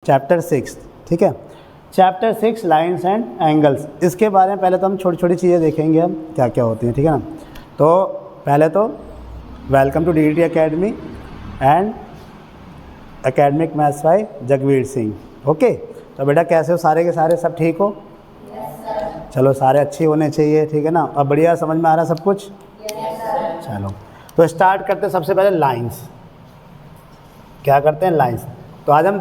Chapter 6, ठीक है। Chapter 6 lines and angles, इसके बारे में पहले तो हम छोटी छोटी चीज़ें देखेंगे हम क्या क्या होती हैं, ठीक है ना। तो पहले तो welcome to DDT academy and academic maths by Jagveer Singh. Okay, तो बेटा कैसे हो सारे के सारे, सब ठीक हो? चलो सारे अच्छे होने चाहिए, ठीक है ना। और बढ़िया समझ में आ रहा है सब कुछ? चलो तो स्टार्ट करते हैं। सबसे पहले लाइंस, क्या करते हैं? लाइंस। तो आज हम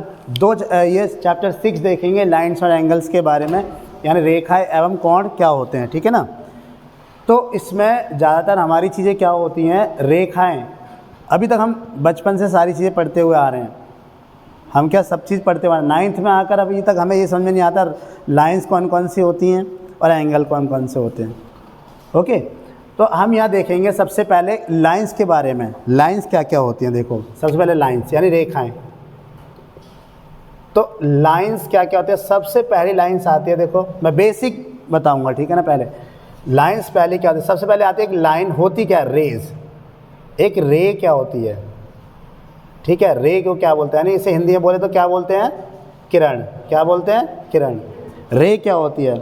ये चैप्टर 6 देखेंगे लाइंस और एंगल्स के बारे में, यानी रेखाएं एवं कोण क्या होते हैं, ठीक है ना। तो इसमें ज़्यादातर हमारी चीज़ें क्या होती हैं? रेखाएं। अभी तक हम बचपन से सारी चीज़ें पढ़ते हुए आ रहे हैं, हम क्या सब चीज़ पढ़ते हुए 9th में आकर अभी तक हमें ये समझ में नहीं आता लाइंस कौन कौन सी होती हैं और एंगल कौन कौन से होते हैं। ओके, तो हम यहाँ देखेंगे सबसे पहले लाइंस के बारे में। लाइंस क्या क्या होती हैं? देखो सबसे पहले लाइंस यानी रेखाएं। तो लाइंस क्या क्या होते हैं? सबसे पहली लाइंस आती है, देखो मैं बेसिक बताऊंगा, ठीक है ना। पहले लाइंस पहले क्या होती है? सबसे पहले आती है एक लाइन, होती क्या है? रेज। एक रे क्या होती है? ठीक है, रे को क्या बोलते हैं? यानी इसे हिंदी में बोले तो क्या बोलते हैं? किरण। क्या बोलते हैं? किरण। रे क्या होती है?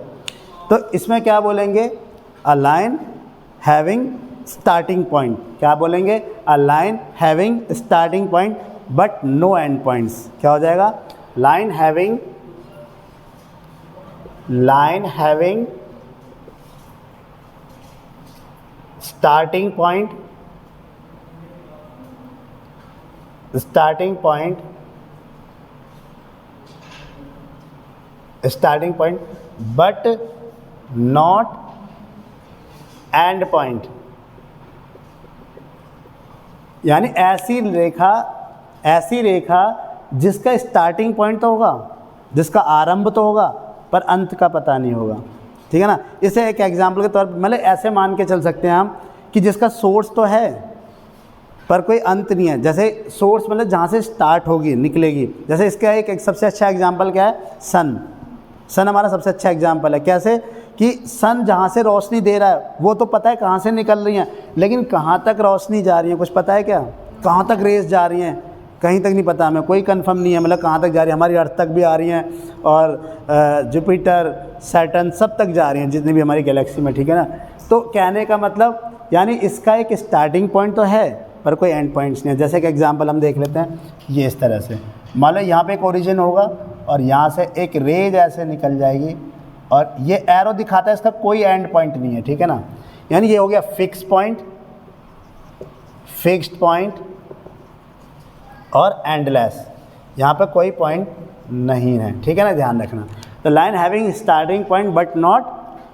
तो इसमें क्या बोलेंगे? A line having starting point. क्या बोलेंगे? A line having starting point but no end points. क्या हो जाएगा? Line having starting point but not end point. यानी ऐसी रेखा जिसका स्टार्टिंग पॉइंट तो होगा, जिसका आरंभ तो होगा, पर अंत का पता नहीं होगा, ठीक है ना। इसे एक एग्जाम्पल के तौर पर मतलब ऐसे मान के चल सकते हैं हम कि जिसका सोर्स तो है पर कोई अंत नहीं है। जैसे सोर्स मतलब जहाँ से स्टार्ट होगी निकलेगी। जैसे इसका एक सबसे अच्छा एग्जाम्पल क्या है? सन हमारा सबसे अच्छा एग्जाम्पल है। कैसे कि सन जहाँ से रोशनी दे रहा है वो तो पता है कहाँ से निकल रही हैं, लेकिन कहाँ तक रोशनी जा रही है कुछ पता है क्या? कहाँ तक रेस जा रही हैं कहीं तक नहीं पता, हमें कोई कंफर्म नहीं है, मतलब कहाँ तक जा रही है। हमारी अर्थ तक भी आ रही हैं और जुपिटर, सैटर्न सब तक जा रही हैं, जितनी भी हमारी गैलेक्सी में, ठीक है ना। तो कहने का मतलब यानी इसका एक स्टार्टिंग पॉइंट तो है पर कोई एंड पॉइंट्स नहीं है। जैसे कि एग्जांपल हम देख लेते हैं, ये इस तरह से मान लो यहाँ पे एक ओरिजिन होगा और यहाँ से एक रेज ऐसे निकल जाएगी और ये एरो दिखाता है इसका कोई एंड पॉइंट नहीं है, ठीक है ना। यानी ये हो गया फिक्स्ड पॉइंट और एंडलेस, यहाँ पे कोई पॉइंट नहीं है, ठीक है ना, ध्यान रखना। तो line having starting point but not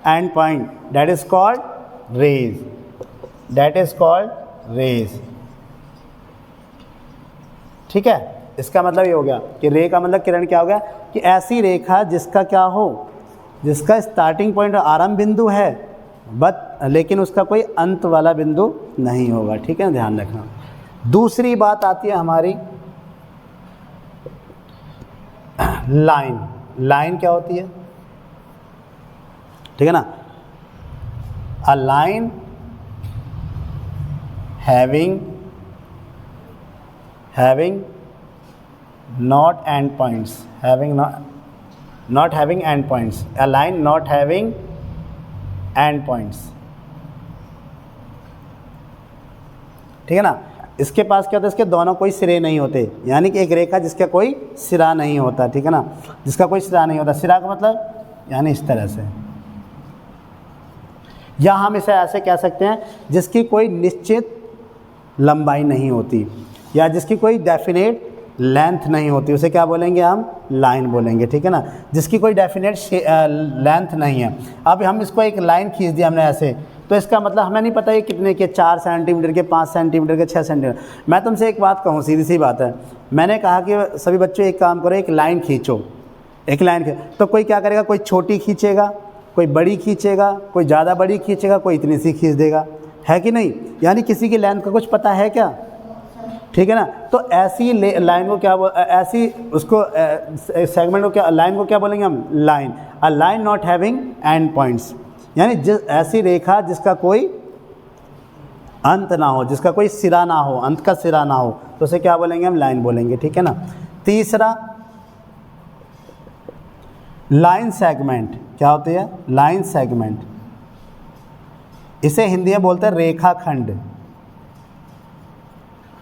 end point, that is called rays, ठीक है। इसका मतलब ये हो गया कि रे का मतलब किरण क्या हो गया कि ऐसी रेखा जिसका क्या हो, जिसका स्टार्टिंग पॉइंट आरंभ बिंदु है लेकिन उसका कोई अंत वाला बिंदु नहीं होगा, ठीक है, ध्यान रखना। दूसरी बात आती है हमारी लाइन क्या होती है? ठीक है ना। अ line having not end points, not having end points, a line not having end points, ठीक है ना। इसके पास क्या होता है? इसके दोनों कोई सिरे नहीं होते, यानी कि एक रेखा जिसका कोई सिरा नहीं होता, ठीक है ना, जिसका कोई सिरा नहीं होता। सिरा का मतलब यानी इस तरह से, या हम इसे ऐसे कह सकते हैं जिसकी कोई निश्चित लंबाई नहीं होती या जिसकी कोई डेफिनेट लेंथ नहीं होती, उसे क्या बोलेंगे? हम लाइन बोलेंगे, ठीक है ना। जिसकी कोई डेफिनेट लेंथ नहीं है। अब हम इसको एक लाइन खींच दिया हमने ऐसे, तो इसका मतलब हमें नहीं पता ये कितने के, 4 सेंटीमीटर के, 5 सेंटीमीटर के, 6 सेंटीमीटर। मैं तुमसे एक बात कहूँ, सीधी सी बात है, मैंने कहा कि सभी बच्चों एक काम करो, एक लाइन खींचो, एक लाइन तो कोई क्या करेगा? कोई छोटी खींचेगा, कोई बड़ी खींचेगा, कोई ज़्यादा बड़ी खींचेगा, कोई इतनी सी खींच देगा, है कि नहीं? यानी किसी की लेंथ का कुछ पता है क्या? ठीक है ना। तो ऐसी लाइन को क्या ऐसी उसको सेगमेंट को क्या, लाइन को क्या बोलेंगे हम? Line. A line not having and points, यानी ऐसी रेखा जिसका कोई अंत ना हो, जिसका कोई सिरा ना हो, अंत का सिरा ना हो, तो उसे क्या बोलेंगे? हम लाइन बोलेंगे, ठीक है ना। तीसरा लाइन सेगमेंट क्या होती है? लाइन सेगमेंट, इसे हिंदी में बोलते हैं रेखाखंड।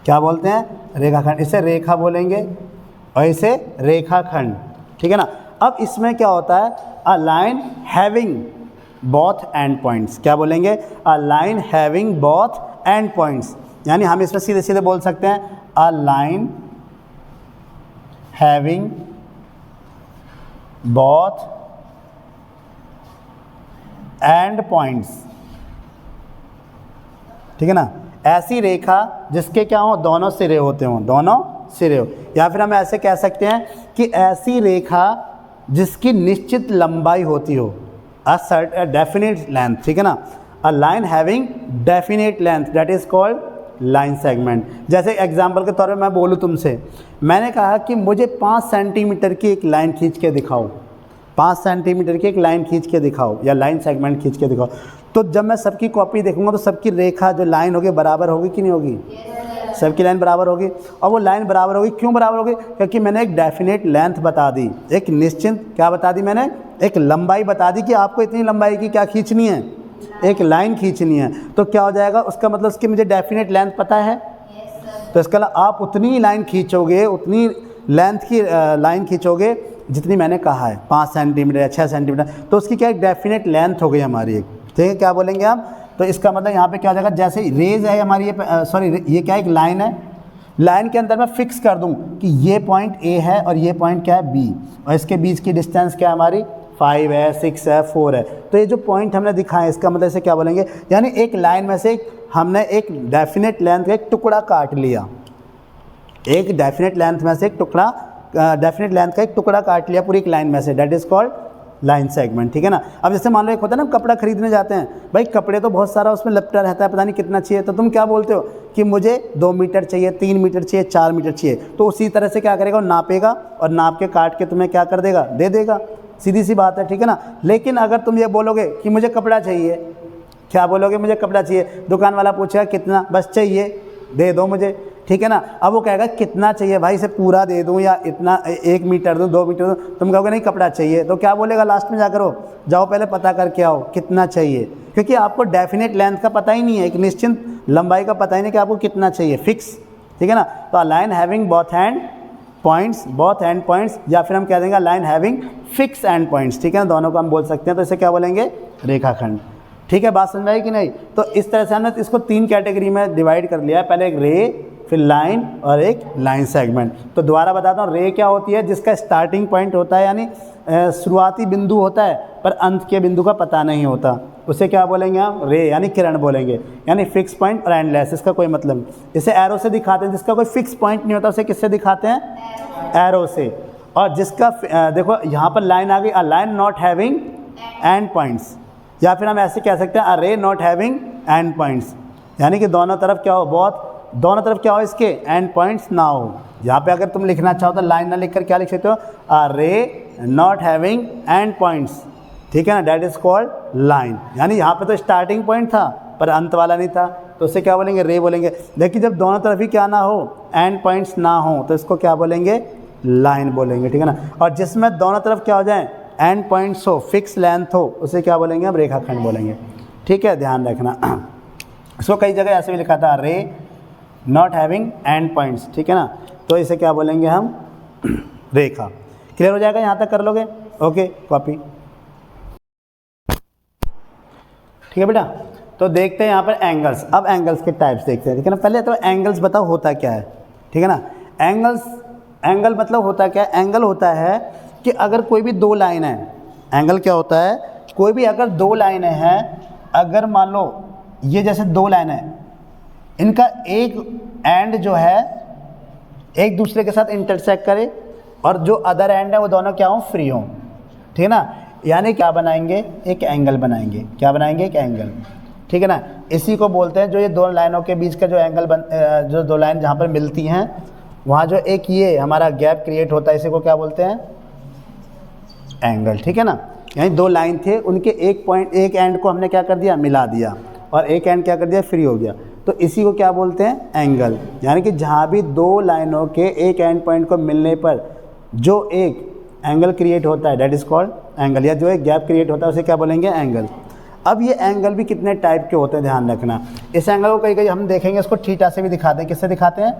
क्या बोलते हैं? रेखाखंड। इसे रेखा बोलेंगे और इसे रेखाखंड, ठीक है ना। अब इसमें क्या होता है? अ line having both and points. क्या बोलेंगे? A line having both and points, यानी हम इसमें सीधे सीधे बोल सकते हैं अ line having both and points, ठीक है ना। ऐसी रेखा जिसके क्या हो? दोनों सिरे होते हों, दोनों सिरे हो। या फिर हम ऐसे कह सकते हैं कि ऐसी रेखा जिसकी निश्चित लंबाई होती हो, अ डेफिनेट लेंथ, ठीक है ना। अ line having definite length that is called line segment. जैसे एग्जांपल के तौर पे मैं बोलूँ तुमसे, मैंने कहा कि मुझे 5 सेंटीमीटर की एक लाइन खींच के दिखाओ, 5 सेंटीमीटर की एक लाइन खींच के दिखाओ या लाइन सेगमेंट खींच के दिखाओ। तो जब मैं सबकी कॉपी देखूंगा तो सबकी रेखा जो लाइन होगी बराबर होगी कि नहीं होगी? सबकी लाइन बराबर होगी। और वो लाइन बराबर होगी, क्यों बराबर होगी? क्योंकि मैंने एक डेफिनेट लेंथ बता दी, एक निश्चित क्या बता दी मैंने? एक लंबाई बता दी कि आपको इतनी लंबाई की क्या खींचनी है? एक लाइन खींचनी है। तो क्या हो जाएगा? उसका मतलब उसकी मुझे डेफिनेट लेंथ पता है, तो इसका आप उतनी ही लाइन खींचोगे, उतनी लेंथ की लाइन खींचोगे जितनी मैंने कहा है, 5 सेंटीमीटर या 6 सेंटीमीटर, तो उसकी क्या एक डेफिनेट लेंथ हो गई हमारी एक, ठीक है। क्या बोलेंगे हम? तो इसका मतलब यहाँ पे क्या हो जाएगा? जैसे रेज है हमारी ये सॉरी ये क्या एक लाइन है, लाइन के अंदर मैं फिक्स कर दूँ कि ये पॉइंट ए है और ये पॉइंट क्या है? बी, और इसके बीच की डिस्टेंस क्या है हमारी? 5 है, 6 है, 4 है। तो ये जो पॉइंट हमने दिखाए इसका मतलब इसे क्या बोलेंगे? यानी एक लाइन में से हमने एक डेफिनेट लेंथ का एक टुकड़ा काट लिया, एक डेफिनेट लेंथ में से एक टुकड़ा, डेफिनेट लेंथ का एक टुकड़ा काट लिया पूरी एक लाइन में से, that is called line segment, ठीक है ना। अब जैसे मान लो एक होता है ना, कपड़ा खरीदने जाते हैं, भाई कपड़े तो बहुत सारा उसमें लपटा रहता है, पता नहीं कितना चाहिए, तो तुम क्या बोलते हो कि मुझे 2 मीटर चाहिए, 3 मीटर चाहिए, 4 मीटर चाहिए। तो उसी तरह से क्या करेगा? वो नापेगा और नाप के काट के तुम्हें क्या कर देगा? दे देगा। सीधी सी बात है, ठीक है ना। लेकिन अगर तुम ये बोलोगे कि मुझे कपड़ा चाहिए, क्या बोलोगे? मुझे कपड़ा चाहिए। दुकान वाला पूछेगा कितना? बस चाहिए, दे दो मुझे, ठीक है ना। अब वो कहेगा कितना चाहिए भाई, इसे पूरा दे दूं या इतना 1 मीटर दूं, 2 मीटर दूं? तुम कहोगे नहीं कपड़ा चाहिए, तो क्या बोलेगा लास्ट में जाकर? हो जाओ पहले पता करके आओ कितना चाहिए, क्योंकि आपको डेफिनेट लेंथ का पता ही नहीं है, एक निश्चित लंबाई का पता ही नहीं कि आपको कितना चाहिए, फिक्स, ठीक है ना। तो line having both and points, both and points, या फिर हम कह देंगे line having fix and points, ठीक है ना। दोनों को हम बोल सकते हैं, तो इसे क्या बोलेंगे? रेखाखंड, ठीक है। बात समझ आई कि नहीं? तो इस तरह से हमने इसको 3 कैटेगरी में डिवाइड कर लिया है, पहले एक रे, फिर लाइन और एक लाइन सेगमेंट। तो दोबारा बताता हूँ, रे क्या होती है? जिसका स्टार्टिंग पॉइंट होता है, यानी शुरुआती बिंदु होता है पर अंत के बिंदु का पता नहीं होता, उसे क्या बोलेंगे हम? रे, यानी किरण बोलेंगे, यानी फिक्स पॉइंट और एंडलेस, इसका कोई मतलब नहीं। इसे एरो से दिखाते हैं, जिसका कोई फिक्स पॉइंट नहीं होता उसे किससे दिखाते हैं? एरो से। और जिसका देखो यहाँ पर लाइन आ गई, a line not having and points, या फिर हम ऐसे कह सकते हैं अ रे नॉट हैविंग एंड पॉइंट्स, यानी कि दोनों तरफ क्या हो? बहुत दोनों तरफ क्या हो इसके? एंड पॉइंट्स ना हो। यहाँ पे अगर तुम लिखना चाहो तो लाइन ना लिखकर क्या लिख सकते हो? अ रे नॉट हैविंग एंड पॉइंट्स, ठीक है ना, दैट इज कॉल्ड लाइन। यानी यहाँ पे तो स्टार्टिंग पॉइंट था पर अंत वाला नहीं था, तो उसे क्या बोलेंगे? रे बोलेंगे। लेकिन जब दोनों तरफ ही क्या ना हो? एंड पॉइंट्स ना हो, तो इसको क्या बोलेंगे? लाइन बोलेंगे, ठीक है ना। और जिसमें दोनों तरफ क्या हो जाए? एंड पॉइंट्स हो, फिक्स लेंथ हो, उसे क्या बोलेंगे? हम रेखाखंड बोलेंगे, ठीक है, ध्यान रखना। इसको कई जगह ऐसे भी लिखा था, रे नॉट हैविंग एंड पॉइंट्स, ठीक है ना, तो इसे क्या बोलेंगे हम? रेखा। क्लियर हो जाएगा? यहाँ तक कर लोगे? ओके, कॉपी, ठीक है बेटा। तो देखते हैं यहाँ पर एंगल्स। अब एंगल्स के टाइप्स देखते हैं, ठीक है ना। पहले तो एंगल्स बताओ होता क्या है, ठीक है ना। एंगल मतलब होता क्या है? एंगल होता है कि अगर कोई भी 2 लाइन है, एंगल क्या होता है? कोई भी अगर 2 लाइनें हैं, अगर मान लो ये जैसे 2 लाइन है, इनका एक एंड जो है एक दूसरे के साथ इंटरसेक्ट करे और जो अदर एंड है वो दोनों क्या हो? फ्री हो, ठीक है ना। यानी क्या बनाएंगे? एक एंगल बनाएंगे। क्या बनाएंगे? एक एंगल, ठीक है ना। इसी को बोलते हैं, जो ये 2 लाइनों के बीच का जो एंगल जो 2 लाइन जहाँ पर मिलती हैं, वहाँ जो एक ये हमारा गैप क्रिएट होता है, इसी को क्या बोलते हैं? एंगल, ठीक है ना। यानी 2 लाइन थे, उनके एक पॉइंट, एक एंड को हमने क्या कर दिया? मिला दिया, और एक एंड क्या कर दिया? फ्री हो गया, तो इसी को क्या बोलते हैं? एंगल। यानी कि जहाँ भी 2 लाइनों के एक एंड पॉइंट को मिलने पर जो एक एंगल क्रिएट होता है दैट इज़ कॉल्ड एंगल, या जो एक गैप क्रिएट होता है उसे क्या बोलेंगे एंगल। अब ये एंगल भी कितने टाइप के होते हैं ध्यान रखना। इस एंगल को कहीं कहीं हम देखेंगे इसको थीटा से भी दिखाते हैं। किससे दिखाते हैं?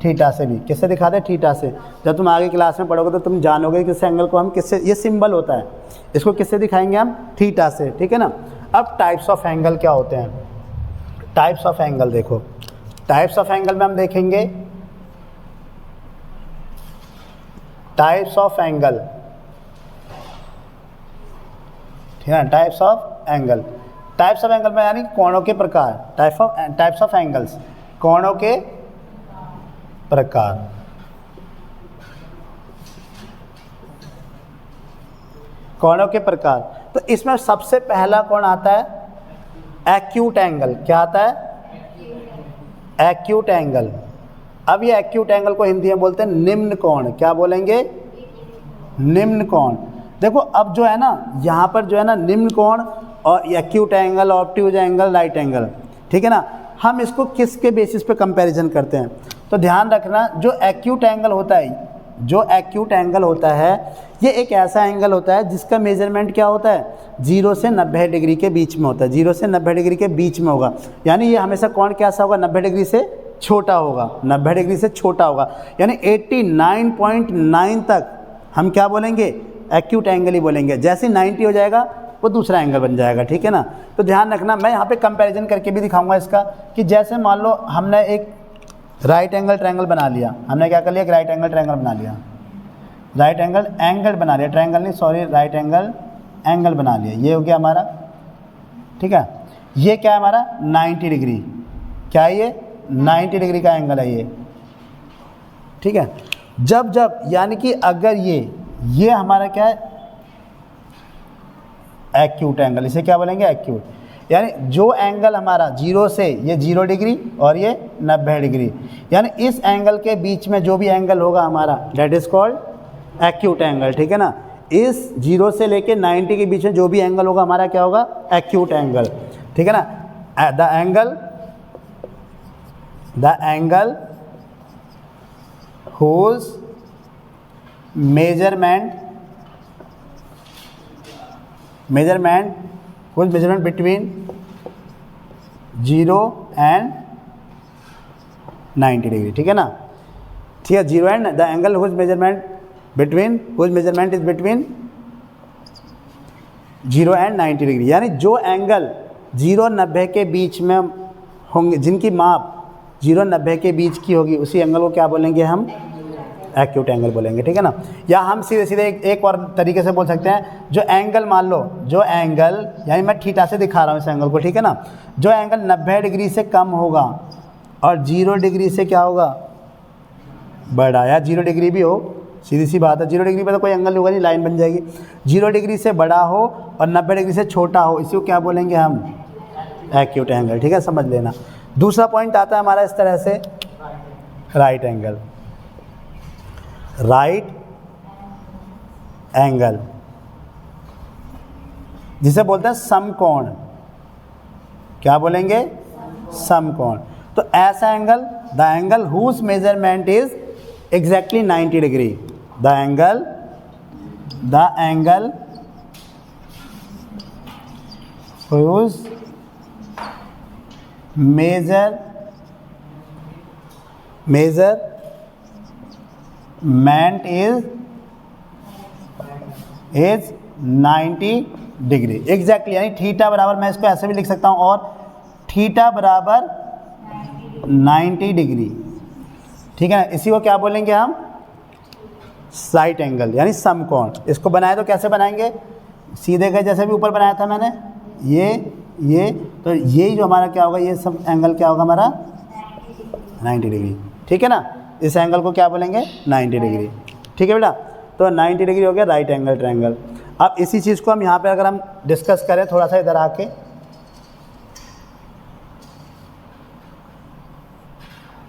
थीटा से भी। किससे दिखाते हैं? थीटा से। जब तुम आगे क्लास में पढ़ोगे तो तुम जानोगे कि इस एंगल को हम किससे, ये सिंबल होता है, इसको किससे दिखाएंगे हम? थीटा से, ठीक है ना। अब टाइप्स ऑफ एंगल क्या होते हैं? टाइप्स ऑफ एंगल देखो, टाइप्स ऑफ एंगल में हम देखेंगे टाइप्स ऑफ एंगल, ठीक है ना। Types of angle, types of angle में यानी कोणों के प्रकार। टाइप्स ऑफ एंगल्स, कोणों के प्रकार। कोणों के प्रकार, तो इसमें सबसे पहला कोण आता है एक्यूट एंगल। क्या आता है? Acute angle. अब ये एक्यूट एंगल को हिंदी में बोलते हैं निम्न कोण। क्या बोलेंगे? निम्न कोण। देखो अब जो है ना, यहाँ पर जो है ना निम्न कोण और acute angle, obtuse angle, right angle, ठीक है ना। हम इसको किसके बेसिस पे कंपैरिजन करते हैं? तो ध्यान रखना, जो एक्यूट एंगल होता है, जो एक्यूट एंगल होता है ये एक ऐसा एंगल होता है जिसका मेजरमेंट क्या होता है? 0 से 90 डिग्री के बीच में होता है। 0 से 90 डिग्री के बीच में होगा, यानी ये हमेशा कोण कैसा होगा? 90 डिग्री से छोटा होगा। 90 डिग्री से छोटा होगा, यानी 89.9 तक हम क्या बोलेंगे? एक्यूट एंगल ही बोलेंगे। जैसे 90 हो जाएगा वो दूसरा एंगल बन जाएगा, ठीक है ना। तो ध्यान रखना, मैं यहाँ पे कंपैरिजन करके भी दिखाऊंगा इसका, कि जैसे मान लो हमने एक राइट एंगल ट्रायंगल बना लिया। हमने क्या कर लिया? एक राइट एंगल ट्रायंगल बना लिया। राइट एंगल बना लिया, ट्रायंगल नहीं, सॉरी, राइट एंगल बना लिया। ये हो गया हमारा, ठीक है। ये क्या है हमारा? 90 डिग्री। क्या है ये? 90 डिग्री का एंगल है ये, ठीक है। जब यानी कि अगर ये हमारा क्या है? Acute angle. इसे क्या बोलेंगे? एक्यूट। यानी जो एंगल हमारा 0 से, ये 0 डिग्री और ये 90 डिग्री, यानी इस एंगल के बीच में जो भी एंगल होगा हमारा that is called acute angle, ठीक है ना। इस 0 से लेके 90 के बीच में जो भी एंगल होगा हमारा क्या होगा? एक्यूट एंगल, ठीक है ना। The angle whose measurement between 0 and 90 degree, ठीक है ना। ठीक है, 0 and the angle whose measurement is between 0 and 90 degree, यानी जो एंगल 0 और 90 के बीच में होंगे, जिनकी माप 0 और 90 के बीच की होगी, उसी एंगल को क्या बोलेंगे हम? एक्यूट एंगल बोलेंगे, ठीक है ना। या हम सीधे एक और तरीके से बोल सकते हैं, जो एंगल मान लो, जो एंगल, यानी मैं थीटा से दिखा रहा हूँ इस एंगल को, ठीक है ना। जो एंगल 90 डिग्री से कम होगा और 0 डिग्री से क्या होगा? बड़ा, या 0 डिग्री भी हो, सीधी सी बात है, 0 डिग्री पर तो कोई एंगल होगा नहीं, लाइन बन जाएगी। 0 डिग्री से बड़ा हो और 90 डिग्री से छोटा हो, इसी को क्या बोलेंगे हम? एक्यूट एंगल, ठीक है, समझ लेना। दूसरा पॉइंट आता है हमारा इस तरह से, राइट एंगल। राइट एंगल जिसे बोलते हैं समकोण। क्या बोलेंगे? समकोण। तो ऐसा angle, the angle whose measurement is exactly 90 degree. The angle whose measurement is 90 degree exactly, यानी थीटा बराबर, मैं इसको ऐसे भी लिख सकता हूँ, और थीटा बराबर 90 डिग्री, ठीक है ना। इसी को क्या बोलेंगे हम? राइट एंगल, यानी समकोण। इसको बनाए तो कैसे बनाएंगे? सीधे गए, जैसे भी ऊपर बनाया था मैंने, ये तो यही जो हमारा क्या होगा, ये सब एंगल क्या होगा हमारा? 90 डिग्री, ठीक है ना। इस एंगल को क्या बोलेंगे? 90 डिग्री, ठीक है बेटा। तो 90 डिग्री हो गया राइट एंगल ट्रायंगल। अब इसी चीज़ को हम यहाँ पे अगर हम डिस्कस करें थोड़ा सा इधर आके,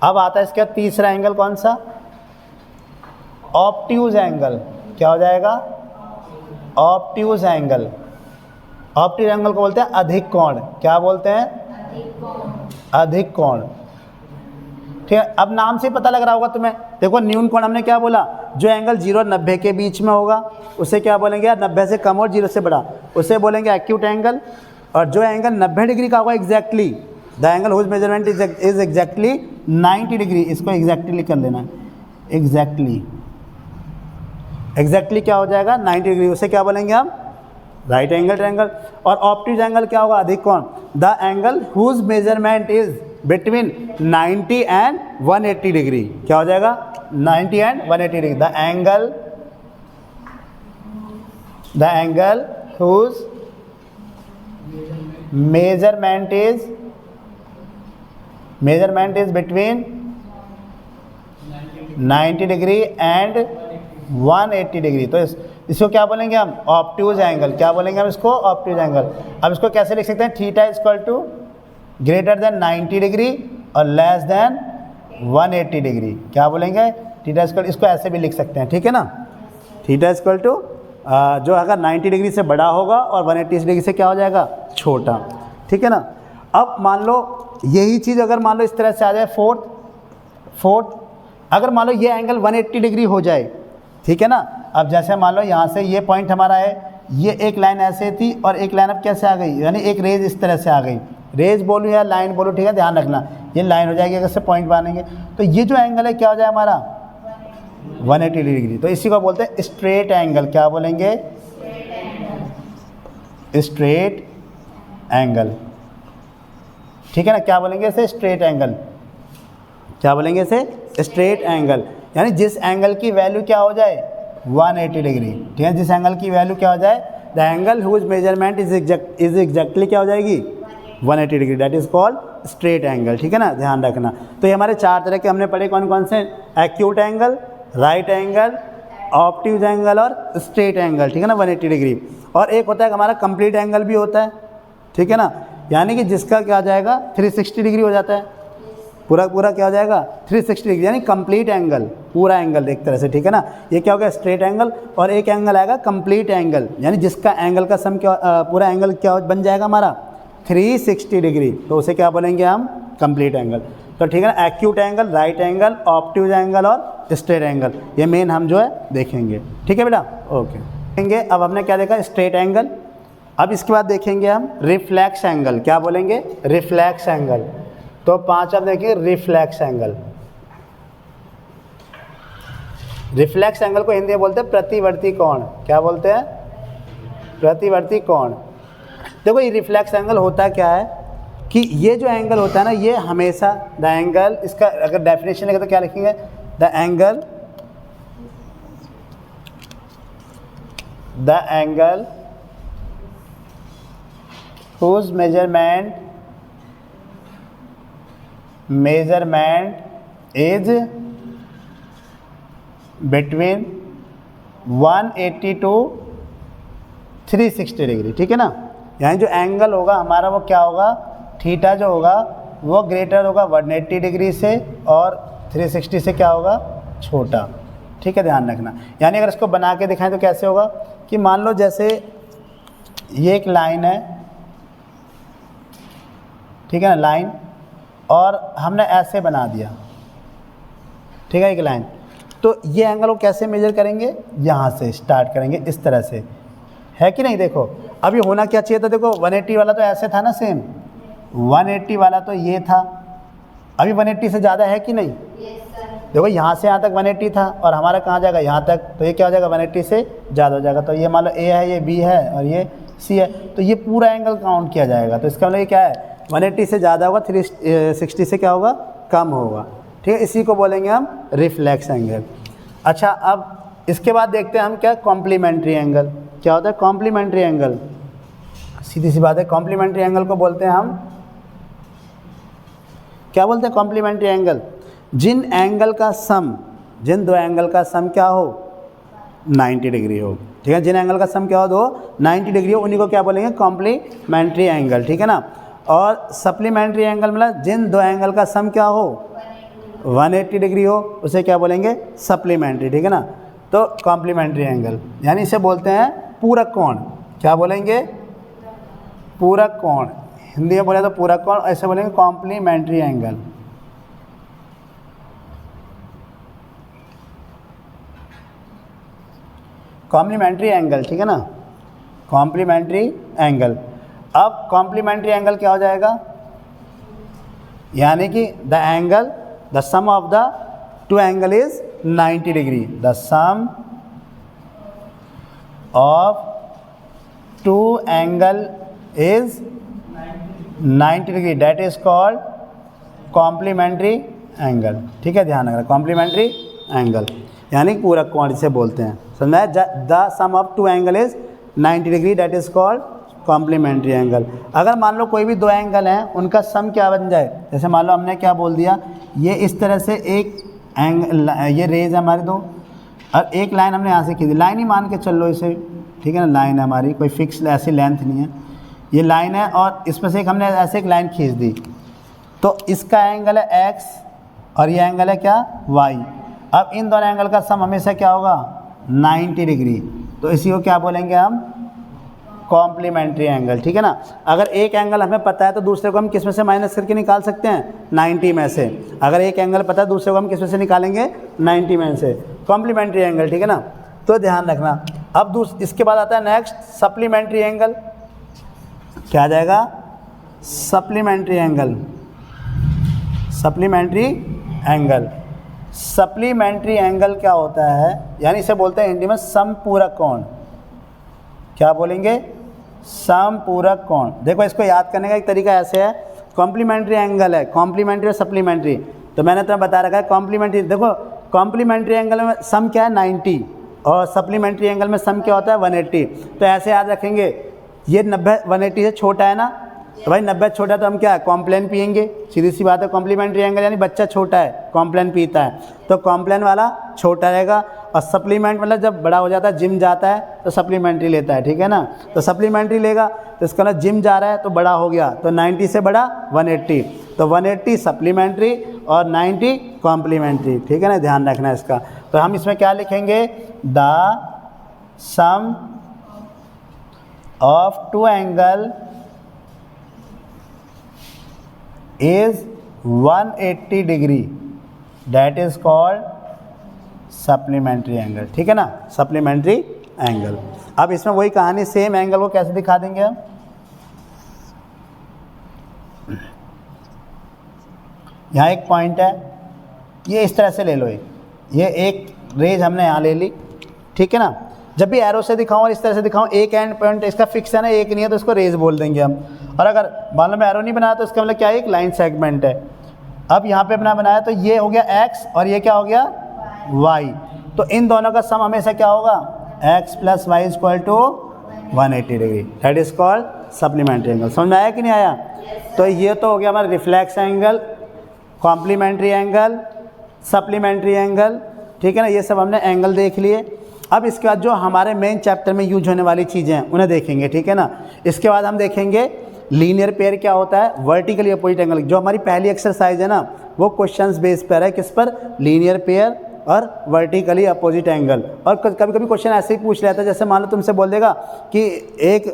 अब आता है इसका तीसरा एंगल, कौन सा? Obtuse angle. क्या हो जाएगा? Obtuse angle. ऑब्ट्यूज एंगल को बोलते हैं अधिक कोण। क्या बोलते हैं? अधिक कोण, ठीक है। अब नाम से पता लग रहा होगा तुम्हें, देखो न्यून कोण हमने क्या बोला, जो एंगल 0 और 90 के बीच में होगा उसे क्या बोलेंगे यार, 90 से कम और 0 से बड़ा, उसे बोलेंगे एक्यूट एंगल। और जो एंगल 90 डिग्री का होगा exactly, the angle whose measurement is exactly 90 degree, इसको एग्जैक्टली कर लेना, एग्जैक्टली क्या हो जाएगा 90 डिग्री, उसे क्या बोलेंगे हम, राइट एंगल ट्रायंगल। और ऑब्ट्यूज एंगल क्या होगा, अधिक कोण, the angle whose measurement is between 90 and 180 degree, क्या हो जाएगा 90 and 180 degree, the angle whose measurement is between 90 degree and 180 degree. तो इसको क्या बोलेंगे हम, ऑब्ट्यूज एंगल, क्या बोलेंगे हम इसको, ऑब्ट्यूज एंगल। अब इसको कैसे लिख सकते हैं, theta equal to greater than 90 degree और लेस देन 180 डिग्री, क्या बोलेंगे, थीटा इक्वल, इसको ऐसे भी लिख सकते हैं, ठीक है ना, थीटा इक्वल टू जो अगर 90 डिग्री से बड़ा होगा और 180 डिग्री से क्या हो जाएगा, छोटा, ठीक है ना। अब मान लो यही चीज़ अगर मान लो इस तरह से आ जाए, फोर्थ अगर मान लो ये एंगल 180 डिग्री हो जाए, ठीक है ना। अब जैसे मान लो यहाँ से ये पॉइंट हमारा है, ये एक लाइन ऐसे थी और एक लाइन अब कैसे आ गई, यानी एक रेज इस तरह से आ गई, रेज बोलूँ या लाइन बोलूँ, ठीक है, ध्यान रखना, ये लाइन हो जाएगी अगर से पॉइंट बनेंगे, तो ये जो एंगल है क्या हो जाए हमारा 180 डिग्री। तो इसी को बोलते हैं स्ट्रेट एंगल, क्या बोलेंगे, स्ट्रेट एंगल, ठीक है ना, क्या बोलेंगे इसे, स्ट्रेट एंगल, क्या बोलेंगे इसे, स्ट्रेट एंगल, यानी जिस एंगल की वैल्यू क्या हो जाए 180 डिग्री, ठीक है, जिस एंगल की वैल्यू क्या हो जाए, the angle whose measurement is exactly क्या हो जाएगी 180 degree, that is called straight angle, ठीक है ना, ध्यान रखना। तो ये हमारे 4 तरह के हमने पढ़े, कौन कौन से, acute angle, right angle, obtuse angle और स्ट्रेट एंगल, ठीक है ना, 180 डिग्री। और एक होता है हमारा कंप्लीट एंगल भी होता है, ठीक है ना, यानी कि जिसका क्या आ जाएगा 360 डिग्री हो जाता है, पूरा क्या हो जाएगा 360 डिग्री, यानी कंप्लीट एंगल, पूरा एंगल एक तरह से, ठीक है ना। ये क्या होगा स्ट्रेट एंगल, और एक एंगल आएगा कंप्लीट एंगल, यानी जिसका एंगल का सम क्या पूरा एंगल क्या बन जाएगा हमारा 360 डिग्री, तो उसे क्या बोलेंगे हम, कंप्लीट एंगल। तो ठीक है ना, acute angle, right angle, obtuse angle और स्ट्रेट एंगल, ये मेन हम जो है देखेंगे, ठीक है बेटा, ओके। देखेंगे अब हमने क्या देखा, स्ट्रेट एंगल। अब इसके बाद देखेंगे हम रिफ्लेक्स एंगल, क्या बोलेंगे, रिफ्लेक्स एंगल। तो 5 आप देखिए, रिफ्लेक्स एंगल, रिफ्लेक्स एंगल को हिंदी में बोलते हैं प्रतिवर्ती कोण, क्या बोलते हैं, प्रतिवर्ती कोण। देखो ये रिफ्लेक्स एंगल होता क्या है कि ये जो एंगल होता है ना, ये हमेशा द एंगल, इसका अगर डेफिनेशन लिखे तो क्या लिखेंगे, the angle whose measurement is between 180 to 360 degree, ठीक है ना। यानी जो एंगल होगा हमारा वो क्या होगा, थीटा जो होगा वो ग्रेटर होगा 180 डिग्री से और 360 से क्या होगा, छोटा, ठीक है, ध्यान रखना। यानी अगर इसको बना के दिखाएं तो कैसे होगा कि मान लो जैसे ये एक लाइन है, ठीक है ना, लाइन, और हमने ऐसे बना दिया, ठीक है, एक लाइन, तो ये एंगल को कैसे मेजर करेंगे, यहाँ से स्टार्ट करेंगे इस तरह से, है कि नहीं। देखो अब ये होना क्या चाहिए था, देखो 180 वाला तो ऐसे था ना, सेम 180 वाला तो ये था, अभी 180 से ज़्यादा है कि नहीं, देखो यहाँ से यहाँ तक 180 था और हमारा कहाँ जाएगा, यहाँ तक, तो ये क्या हो जाएगा 180 से ज़्यादा हो जाएगा। तो ये मान लो ए है, ये बी है और ये सी है, तो ये पूरा एंगल काउंट किया जाएगा। तो इसका मतलब ये क्या है, 180 से ज़्यादा होगा, 360 से क्या होगा, कम होगा, ठीक है, इसी को बोलेंगे हम रिफ्लेक्स एंगल। अच्छा अब इसके बाद देखते हैं हम क्या, कॉम्प्लीमेंट्री एंगल। क्या होता है कॉम्प्लीमेंट्री एंगल, सीधी सी बात है, कॉम्प्लीमेंट्री एंगल को बोलते हैं हम, क्या बोलते हैं, कॉम्प्लीमेंट्री एंगल, जिन एंगल का सम, जिन दो एंगल का सम क्या हो 90 डिग्री हो, ठीक है, जिन एंगल का सम क्या हो, दो 90 डिग्री हो, उन्हीं को क्या बोलेंगे, कॉम्प्लीमेंट्री एंगल, ठीक है ना। और सप्लीमेंट्री एंगल मतलब जिन दो एंगल का सम क्या हो 180 डिग्री हो, उसे क्या बोलेंगे, सप्लीमेंट्री, ठीक है ना। तो कॉम्प्लीमेंट्री एंगल यानी इसे बोलते हैं पूरक कोण, क्या बोलेंगे, पूरक कोण, हिंदी में बोले तो पूरक कोण, ऐसे बोलेंगे कॉम्प्लीमेंट्री एंगल, कॉम्प्लीमेंट्री एंगल, ठीक है ना, कॉम्प्लीमेंट्री एंगल। अब कॉम्प्लीमेंट्री एंगल क्या हो जाएगा, यानी कि the angle, the sum of the two angle is 90 degree, the sum of two angle is 90 degree, that is called complementary angle. ठीक है, ध्यान रखना, कॉम्प्लीमेंट्री एंगल यानी पूरक कोण जिसे बोलते हैं, समझ में? The sum of two angle is 90 degree, that is called complementary angle. अगर मान लो कोई भी दो एंगल हैं, उनका सम क्या बन जाए, जैसे मान लो हमने क्या बोल दिया, ये इस तरह से एक एंगल, ये रेज है हमारे दो, और एक लाइन हमने यहाँ से खींची, लाइन ही मान के चल लो इसे, ठीक है ना, लाइन है हमारी, कोई फिक्स ऐसी लेंथ नहीं है, ये लाइन है और इसमें से एक हमने ऐसे एक लाइन खींच दी, तो इसका एंगल है x और ये एंगल है क्या, y। अब इन दोनों एंगल का सम हमेशा क्या होगा, 90 डिग्री, तो इसी को क्या बोलेंगे हम, कॉम्प्लीमेंट्री एंगल। ठीक है ना, अगर एक एंगल हमें पता है तो दूसरे को हम किस में से माइनस करके निकाल सकते हैं, 90 में से। अगर एक एंगल पता है दूसरे को हम किस में से निकालेंगे, 90 में से, कॉम्प्लीमेंट्री एंगल। ठीक है ना, तो ध्यान रखना। अब इसके बाद आता है नेक्स्ट सप्लीमेंट्री एंगल, क्या आ जाएगा, supplementary angle, supplementary angle. Supplementary angle क्या होता है, यानी इसे बोलते हैं हिंदी में समपूरक कोण। क्या बोलेंगे, समपूरक कोण। देखो इसको याद करने का एक तरीका ऐसे है, कॉम्प्लीमेंट्री एंगल है, कॉम्प्लीमेंट्री और सप्लीमेंट्री, तो मैंने तुम्हें बता रखा है कॉम्प्लीमेंट्री। देखो कॉम्प्लीमेंट्री एंगल में सम क्या है, 90, और सप्लीमेंट्री एंगल में सम क्या होता है, 180। तो ऐसे याद रखेंगे, ये 90 180 से छोटा है ना, तो भाई 90 छोटा तो हम क्या है, कॉम्प्लेन पियेंगे, सीधी सी बात है। कॉम्प्लीमेंट्री एंगल यानी बच्चा छोटा है, कॉम्प्लेन पीता है, तो कॉम्प्लेन वाला छोटा रहेगा, और सप्लीमेंट मतलब जब बड़ा हो जाता है, जिम जाता है तो सप्लीमेंट्री लेता है। ठीक है ना, तो सप्लीमेंट्री लेगा तो इसका मतलब जिम जा रहा है तो बड़ा हो गया, तो 90 से बड़ा 180, तो 180 सप्लीमेंट्री और 90 कॉम्प्लीमेंट्री। ठीक है ना, ध्यान रखना इसका। तो हम इसमें क्या लिखेंगे, the sum of two angle is 180 degree, that is called supplementary angle. ठीक है ना, सप्लीमेंट्री एंगल। अब इसमें वही कहानी, सेम एंगल को कैसे दिखा देंगे हम, यहाँ एक पॉइंट है, ये इस तरह से ले लो, ये एक रेज हमने यहाँ ले ली। ठीक है ना, जब भी एरो से दिखाऊं और इस तरह से दिखाऊं, एक एंड पॉइंट इसका फिक्स है ना, एक नहीं है, तो इसको रेज बोल देंगे हम। और अगर मान लो मैं एरो नहीं बनाया तो इसका मतलब क्या है, एक लाइन सेगमेंट है। अब यहाँ पे अपना बनाया तो ये हो गया x और ये क्या हो गया, y, तो इन दोनों का सम हमेशा क्या होगा, x + y = 180 degree, that is called supplementary angle. समझ में आया कि नहीं आया? तो ये तो हो गया हमारा reflex angle, complementary angle, supplementary angle. ठीक है ना, ये सब हमने एंगल देख लिए। अब इसके बाद जो हमारे मेन चैप्टर में यूज होने वाली चीज़ें हैं उन्हें देखेंगे। ठीक है ना, इसके बाद हम देखेंगे लीनियर पेयर क्या होता है, वर्टिकली अपोजिट एंगल। जो हमारी पहली एक्सरसाइज है ना, वो क्वेश्चंस बेस पर है, किस पर, लीनियर पेयर और वर्टिकली अपोजिट एंगल। और कभी कभी क्वेश्चन ऐसे ही पूछ लेता है, जैसे मान लो तुमसे बोल देगा कि एक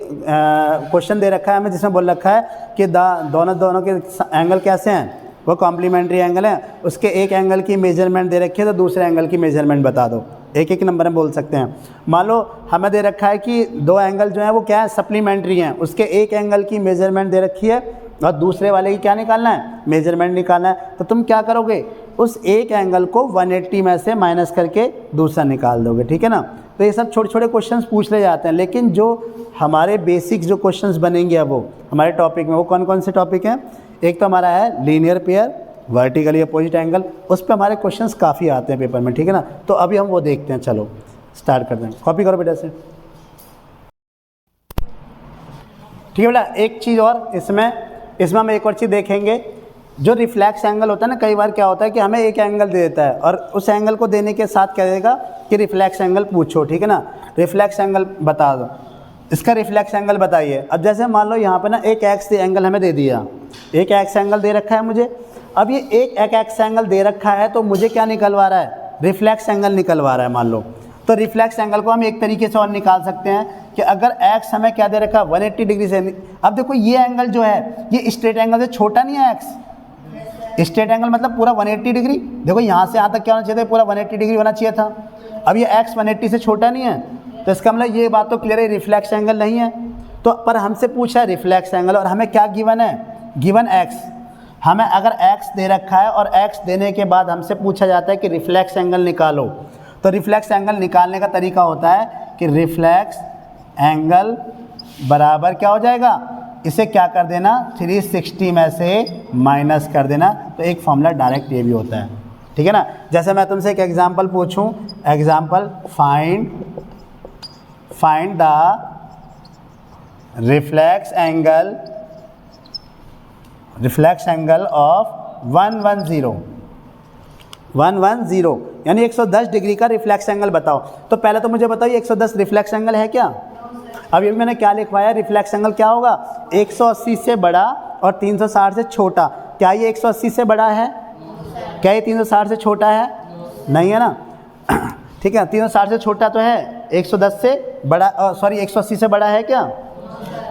क्वेश्चन दे रखा है हमें जिसमें बोल रखा है कि दोनों के एंगल कैसे हैं, वो कॉम्प्लीमेंट्री एंगल है, उसके एक एंगल की मेजरमेंट दे रखी है, तो दूसरे एंगल की मेजरमेंट बता दो। एक एक नंबर में बोल सकते हैं। मान लो हमें दे रखा है कि दो एंगल जो है वो क्या है, सप्लीमेंट्री हैं, उसके एक एंगल की मेजरमेंट दे रखी है और दूसरे वाले की क्या निकालना है, मेजरमेंट निकालना है। तो तुम क्या करोगे, उस एक एंगल को 180 में से माइनस करके दूसरा निकाल दोगे। ठीक है ना, तो ये सब छोटे छोटे क्वेश्चंस पूछ ले जाते हैं, लेकिन जो हमारे बेसिक्स जो क्वेश्चंस बनेंगे अब वो हमारे टॉपिक में, वो कौन कौन से टॉपिक हैं, एक तो हमारा है linear pair, vertically opposite angle, उस पर हमारे क्वेश्चंस काफ़ी आते हैं पेपर में। ठीक है ना, तो अभी हम वो देखते हैं, चलो स्टार्ट करते हैं। कॉपी करो बेटा से। ठीक है बेटा, एक चीज़ और इसमें हम एक और चीज़ देखेंगे, जो रिफ्लेक्स एंगल होता है ना, कई बार क्या होता है कि हमें एक एंगल दे देता है और उस एंगल को देने के साथ कह देगा कि रिफ्लेक्स एंगल पूछो। ठीक है ना, रिफ्लेक्स एंगल बता दो, इसका रिफ्लेक्स एंगल बताइए। अब जैसे मान लो यहाँ पे ना एक एक्स एंगल हमें दे दिया, एक एक्स एंगल दे रखा है मुझे। अब ये एक एक्स एंगल दे रखा है तो मुझे क्या निकलवा रहा है, रिफ्लेक्स एंगल निकलवा रहा है मान लो। तो रिफ्लेक्स एंगल को हम एक तरीके से और निकाल सकते हैं कि अगर एक्स हमें क्या दे रखा है, 180 डिग्री से। अब देखो ये एंगल जो है ये स्ट्रेट एंगल से छोटा नहीं है एक्स। स्ट्रेट एंगल मतलब पूरा 180 डिग्री। देखो यहाँ से यहाँ तक क्या होना चाहिए था, पूरा 180 डिग्री होना चाहिए था। अब ये एक्स 180 से छोटा नहीं है, तो इसका मतलब ये बात तो क्लियर है, रिफ्लेक्स एंगल नहीं है। तो पर हमसे पूछा है रिफ्लेक्स एंगल, और हमें क्या गिवन है, गिवन x। हमें अगर x दे रखा है और x देने के बाद हमसे पूछा जाता है कि रिफ्लेक्स एंगल निकालो, तो रिफ्लेक्स एंगल निकालने का तरीका होता है कि रिफ्लेक्स एंगल बराबर क्या हो जाएगा, इसे क्या कर देना, 360 में से माइनस कर देना। तो एक फॉर्मूला डायरेक्ट ये भी होता है, ठीक है ना। जैसे मैं तुमसे एक एग्जांपल पूछूं, example find the reflex angle of 110 यानी 110 डिग्री का रिफ्लेक्स एंगल बताओ। तो पहले तो मुझे बताइए 110 रिफ्लेक्स एंगल है क्या। अब ये मैंने क्या लिखवाया, रिफ्लेक्स एंगल क्या होगा, 180 से बड़ा और 360 से छोटा। क्या ये 180 से बड़ा है, क्या ये 360 से छोटा है, नहीं है ना, ठीक है। 360 से छोटा तो है, 110 से बड़ा, सॉरी 180 से बड़ा है क्या,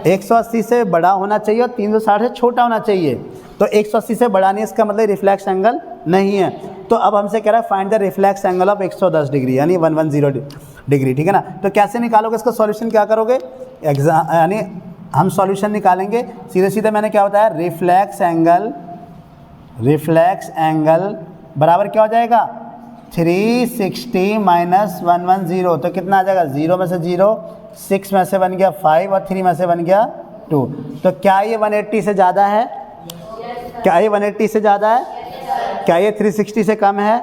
180 से बड़ा होना चाहिए और 360 से छोटा होना चाहिए। तो 180 से बड़ा नहीं, इसका मतलब रिफ्लेक्स एंगल नहीं है। तो अब हमसे कह रहा है find the reflex angle of 110 degree यानी 110 डिग्री, ठीक है ना। तो कैसे निकालोगे इसका सॉल्यूशन, क्या करोगे, यानी हम सॉल्यूशन निकालेंगे सीधे सीधे। मैंने क्या बताया, रिफ्लेक्स एंगल बराबर क्या हो जाएगा, 360 माइनस 110। तो कितना आ जाएगा, 0 में से 0, 6 में से बन गया 5 और 3 में से बन गया 2। तो क्या ये 180 से ज़्यादा है, क्या ये 180 से ज़्यादा है, क्या ये 360 से कम है,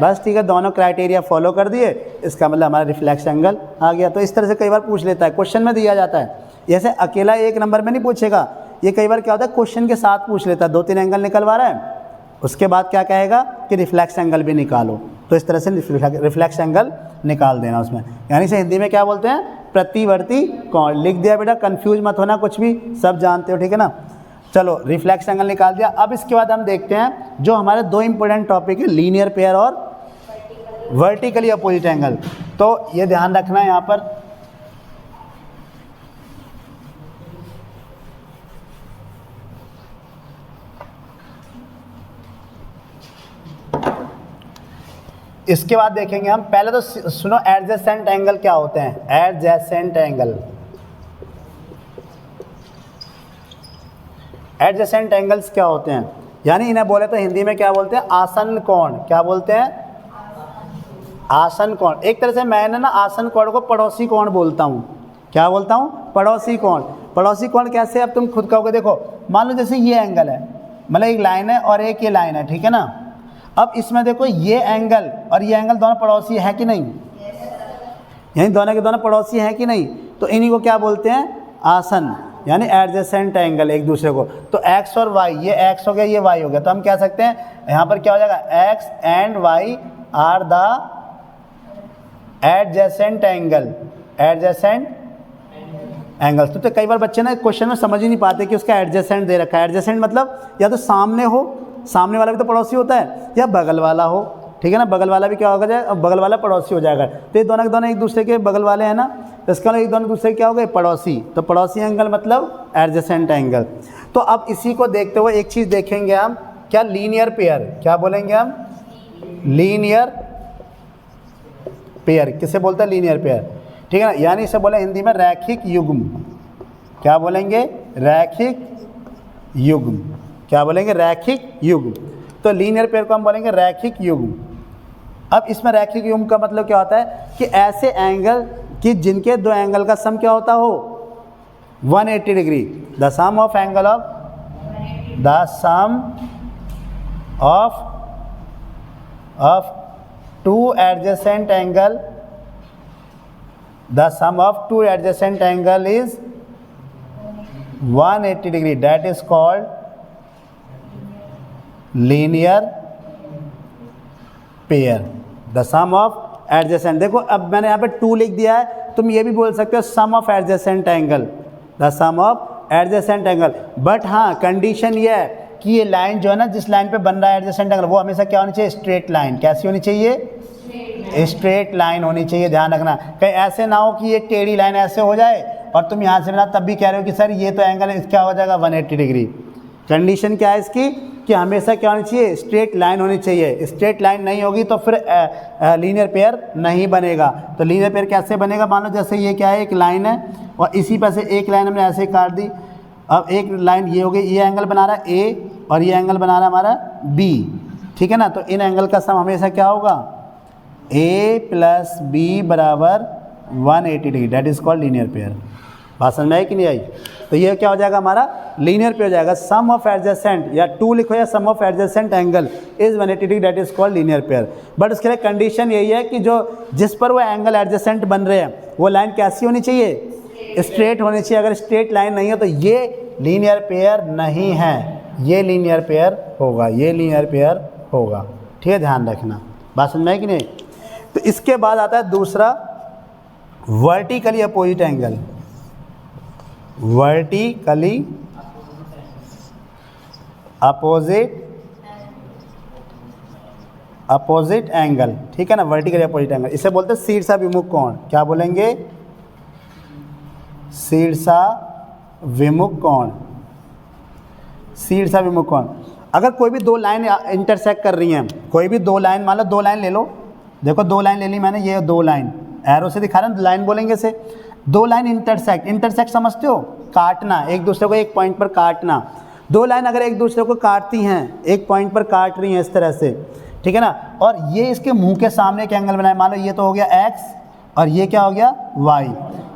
बस ठीक है, दोनों क्राइटेरिया फॉलो कर दिए, इसका मतलब हमारा रिफ्लेक्स एंगल आ गया। तो इस तरह से कई बार पूछ लेता है, क्वेश्चन में दिया जाता है। जैसे अकेला एक नंबर में नहीं पूछेगा, ये कई बार क्या होता है क्वेश्चन के साथ पूछ लेता है, 2-3 एंगल निकलवा रहा है, उसके बाद क्या कहेगा कि रिफ्लेक्स एंगल भी निकालो। तो इस तरह से रिफ्लेक्स एंगल निकाल देना उसमें, यानी से हिंदी में क्या बोलते हैं, प्रतिवर्ती कोण। लिख दिया बेटा, कंफ्यूज मत होना, कुछ भी सब जानते हो, ठीक है ना। चलो रिफ्लेक्स एंगल निकाल दिया। अब इसके बाद हम देखते हैं जो हमारे 2 इंपॉर्टेंट टॉपिक है, लीनियर पेयर और वर्टिकली अपोजिट एंगल। तो ये ध्यान रखना है यहाँ पर, इसके बाद देखेंगे हम। पहले तो सुनो, एडजेसेंट एंगल क्या होते हैं, एडजेसेंट एंगल्स क्या होते हैं, यानी इन्हें बोले तो हिंदी में क्या बोलते हैं, आसन कोण। क्या बोलते हैं, आसन कोण। एक तरह से मैंने ना आसन कोण को पड़ोसी कोण बोलता हूँ। क्या बोलता हूँ, पड़ोसी कोण। पड़ोसी कोण कैसे, अब तुम खुद कहोगे, देखो मान लो जैसे ये एंगल है, मतलब एक लाइन है और एक ये लाइन है, ठीक है ना। अब इसमें देखो ये एंगल और ये एंगल दोनों पड़ोसी है कि नहीं, यानी दोनों के दोनों पड़ोसी हैं कि नहीं। तो इन्हीं को क्या बोलते हैं, आसन, यानी एडजेसेंट एंगल एक दूसरे को। तो x और y, ये x हो गया, ये y हो गया। तो हम कह सकते हैं यहाँ पर क्या हो जाएगा, x and y are the adjacent angles. तो कई बार बच्चे ना क्वेश्चन में समझ ही नहीं पाते कि उसका एडजेसेंट दे रखा है। एडजेसेंट मतलब या तो सामने हो, सामने वाला भी तो पड़ोसी होता है, या बगल वाला हो, ठीक है ना। बगल वाला भी क्या होगा जाए, बगल वाला पड़ोसी हो जाएगा। तो ये दोनों के दोनों एक दूसरे के बगल वाले हैं ना, तो इसका एक दोनों दूसरे क्या हो गए, पड़ोसी। तो पड़ोसी एंगल मतलब एडजेसेंट एंगल। तो अब इसी को देखते हुए एक चीज़ देखेंगे हम, क्या लीनियर पेयर, क्या बोलेंगे हम, लीनियर पेयर। किसे बोलते हैं, लीनियर पेयर, ठीक है ना। यानी इसे बोले हिंदी में रैखिक युग्म। क्या बोलेंगे, रैखिक युग्म। क्या बोलेंगे, रैखिक युग्म। तो लीनियर पेयर को हम बोलेंगे रैखिक युग्म। अब इसमें रैखिक युग्म का मतलब क्या होता है कि ऐसे एंगल कि जिनके 2 एंगल का सम क्या होता हो, 180 degree. The sum of angle of, the sum of 2 adjacent angle, the sum of 2 adjacent angle is 180 degree. That is called linear pair. The sum of adjacent, देखो अब मैंने यहाँ पे 2 लिख दिया है, तुम ये भी बोल सकते हो sum of adjacent angle, the sum of adjacent angle। But हाँ, कंडीशन ये है कि ये लाइन जो है ना, जिस लाइन पे बन रहा है एडजेसेंट एंगल, वो हमेशा क्या होनी चाहिए, स्ट्रेट लाइन। कैसी होनी चाहिए, स्ट्रेट लाइन होनी चाहिए। ध्यान रखना, कहीं ऐसे ना हो कि ये टेढ़ी लाइन ऐसे हो जाए और तुम यहाँ से मिला तब भी कह रहे हो कि सर ये तो एंगल क्या हो जाएगा 180 डिग्री। कंडीशन क्या है इसकी, कि हमेशा क्या होनी चाहिए, स्ट्रेट लाइन होनी चाहिए। स्ट्रेट लाइन नहीं होगी तो फिर लीनियर पेयर नहीं बनेगा। तो लीनियर पेयर कैसे बनेगा, मान लो जैसे ये क्या है, एक लाइन है और इसी पर से एक लाइन हमने ऐसे काट दी। अब एक लाइन ये हो गई, ये एंगल बना रहा है ए और ये एंगल बना रहा है हमारा बी, ठीक है ना। तो इन एंगल का सम हमेशा क्या होगा, ए प्लस बी बराबर 180 degree, that is called linear pair. बात समझ में आई कि नहीं आई। तो ये क्या हो जाएगा हमारा लीनियर पेयर हो जाएगा। सम ऑफ एडजेसेंट या 2 लिखो या sum of adjacent angle is 180 degree, that is called linear pair. But उसके लिए कंडीशन यही है कि जो जिस पर वो एंगल एडजेसेंट बन रहे हैं वो लाइन कैसी होनी चाहिए, स्ट्रेट होनी चाहिए। अगर स्ट्रेट लाइन नहीं है तो ये लीनियर पेयर नहीं है, ये लीनियर पेयर होगा, ये लीनियर पेयर होगा, ठीक है, ध्यान रखना। बात समझ में आई कि नहीं। तो इसके बाद आता है दूसरा vertically opposite angle. Vertically opposite angle, ठीक है ना, वर्टिकली अपोजिट एंगल। इसे बोलते हैं शीर्षा विमुख कोण। क्या बोलेंगे, शीर्षा विमुख कोण, शीर्षा विमुख कोण। अगर कोई भी दो लाइन इंटरसेक्ट कर रही हैं, कोई भी दो लाइन, मान लो दो लाइन ले लो, देखो दो लाइन ले ली मैंने, ये दो लाइन एरो से दिखा रहा हूँ, लाइन बोलेंगे से। दो लाइन इंटरसेक्ट समझते हो, काटना, एक दूसरे को एक पॉइंट पर काटना। दो लाइन अगर एक दूसरे को काटती हैं, एक पॉइंट पर काट रही हैं इस तरह से, ठीक है ना, और ये इसके मुंह के सामने एक एंगल बनाए, मान लो ये तो हो गया x और ये क्या हो गया y,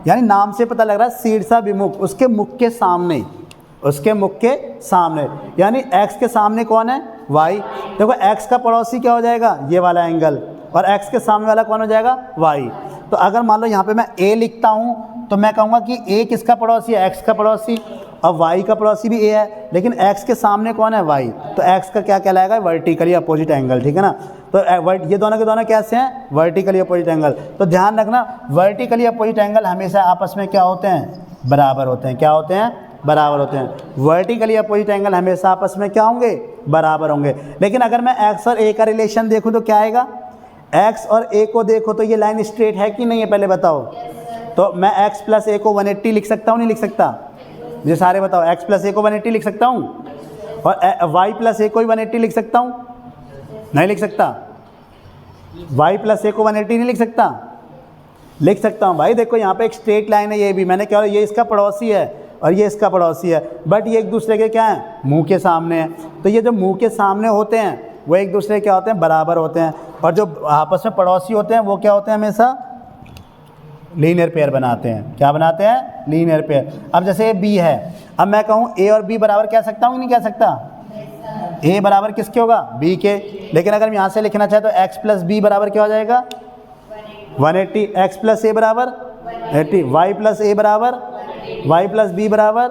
यानी नाम से पता लग रहा है शीर्षा विमुख, उसके मुख के सामने, उसके मुख के सामने, यानी x के सामने कौन है, y। देखो x का पड़ोसी क्या हो जाएगा, ये वाला एंगल, और x के सामने वाला कौन हो जाएगा, y। तो अगर मान लो यहाँ पे मैं a लिखता हूँ तो मैं कहूँगा कि a किसका पड़ोसी है, x का पड़ोसी, और y का पड़ोसी भी a है, लेकिन x के सामने कौन है, y। तो x का क्या कहलाएगा, वर्टिकली अपोजिट एंगल, ठीक है ना। तो ये दोनों के दोनों कैसे हैं, वर्टिकली अपोजिट एंगल। तो ध्यान रखना, वर्टिकली अपोजिट एंगल हमेशा आपस में क्या होते हैं, बराबर होते हैं। क्या होते हैं, बराबर होते हैं। वर्टिकली अपोजिट एंगल हमेशा आपस में क्या होंगे, बराबर होंगे। लेकिन अगर मैं x और a का रिलेशन देखूँ तो क्या आएगा, x और a को देखो तो ये लाइन स्ट्रेट है कि नहीं है, पहले बताओ। तो मैं x प्लस a को 180 लिख सकता हूँ, नहीं लिख सकता, ये सारे बताओ। x प्लस a को 180 लिख सकता हूँ, और y प्लस a को भी 180 लिख सकता हूँ, नहीं लिख सकता। y प्लस a को 180 नहीं लिख सकता, लिख सकता हूँ भाई। देखो यहाँ पे एक स्ट्रेट लाइन है, ये भी मैंने क्या, ये इसका पड़ोसी है और ये इसका पड़ोसी है, बट ये एक दूसरे के क्या है, मुंह के सामने है। तो ये जो मुंह के सामने होते हैं वो एक दूसरे क्या होते हैं, बराबर होते हैं, और जो आपस में पड़ोसी होते हैं वो क्या होते हैं, हमेशा लीनियर पेयर बनाते हैं। क्या बनाते हैं, लीनियर पेयर। अब जैसे b है, अब मैं कहूँ a और b बराबर कह सकता हूँ, नहीं कह सकता, a बराबर किसके होगा, b के। लेकिन अगर मैं यहाँ से लिखना चाहे तो x प्लस b बराबर क्या हो जाएगा, 180। x प्लस a बराबर 80, y प्लस a बराबर, y प्लस b बराबर,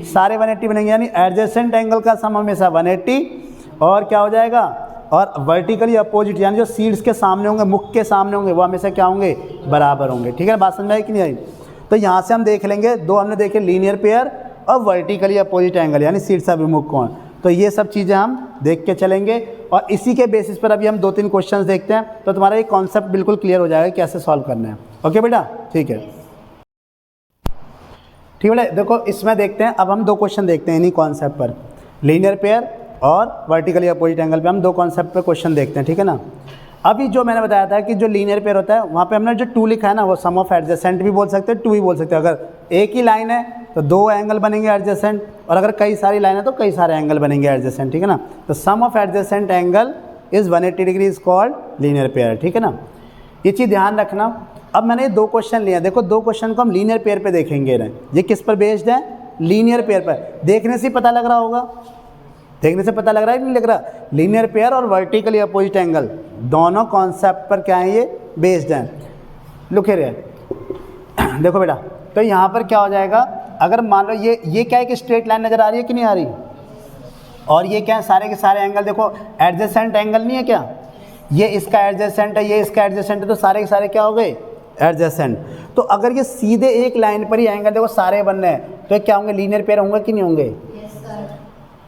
सारे 180 बनेंगे। यानी एडजेसेंट एंगल का सम हमेशा 180 और क्या हो जाएगा, और वर्टिकली अपोजिट, यानी जो शीर्ष के सामने होंगे, मुख के सामने होंगे, वो हमेशा क्या होंगे, बराबर होंगे, ठीक है ना। बात समझ में आई कि नहीं आई। तो यहाँ से हम देख लेंगे, दो हमने देखे, लीनियर पेयर और वर्टिकली अपोजिट एंगल, यानी शीर्षा विमुख कोण। तो ये सब चीज़ें हम देख के चलेंगे, और इसी के बेसिस पर अभी हम 2-3 क्वेश्चंस देखते हैं, तो तुम्हारा ये कॉन्सेप्ट बिल्कुल क्लियर हो जाएगा कैसे सॉल्व करना है। ओके बेटा, ठीक है, ठीक है बेटा। देखो इसमें देखते हैं, अब हम 2 क्वेश्चन देखते हैं इन्हीं कॉन्सेप्ट पर, लीनियर पेयर और वर्टिकली अपोजिट एंगल पे हम 2 कॉन्सेप्ट पे क्वेश्चन देखते हैं, ठीक है ना। अभी जो मैंने बताया था कि जो लीनियर पेयर होता है, वहाँ पे हमने जो 2 लिखा है ना, वो सम ऑफ एडजेसेंट भी बोल सकते हैं, 2 भी बोल सकते हैं। अगर एक ही लाइन है तो 2 एंगल बनेंगे एडजेसेंट, और अगर कई सारी लाइन है तो कई सारे एंगल बनेंगे एडजेसेंट, ठीक है ना। तो sum of adjacent angle is 180 degree is called linear pair, ठीक है ना। ये चीज़ ध्यान रखना। अब मैंने 2 क्वेश्चन लिया, देखो 2 क्वेश्चन को हम लीनियर पेयर पे देखेंगे ना। ये किस पर बेस्ड है, लीनियर पेयर पर। देखने से पता लग रहा होगा, देखने से पता लग रहा है कि नहीं लग रहा, लीनियर पेयर और वर्टिकली अपोजिट एंगल दोनों कॉन्सेप्ट पर क्या है, ये बेस्ड हैं। लुक हियर, देखो बेटा, तो यहाँ पर क्या हो जाएगा, अगर मान लो ये क्या है कि स्ट्रेट लाइन नज़र आ रही है कि नहीं आ रही, और ये क्या है, सारे के सारे एंगल देखो एडजेसेंट एंगल नहीं है क्या, ये इसका एडजेसेंट है, ये इसका एडजेसेंट है, तो सारे के सारे क्या हो गए, एडजेसेंट। तो अगर ये सीधे एक लाइन पर ही एंगल देखो सारे बन रहे हैं, तो क्या होंगे, लीनियर पेयर होंगे कि नहीं होंगे,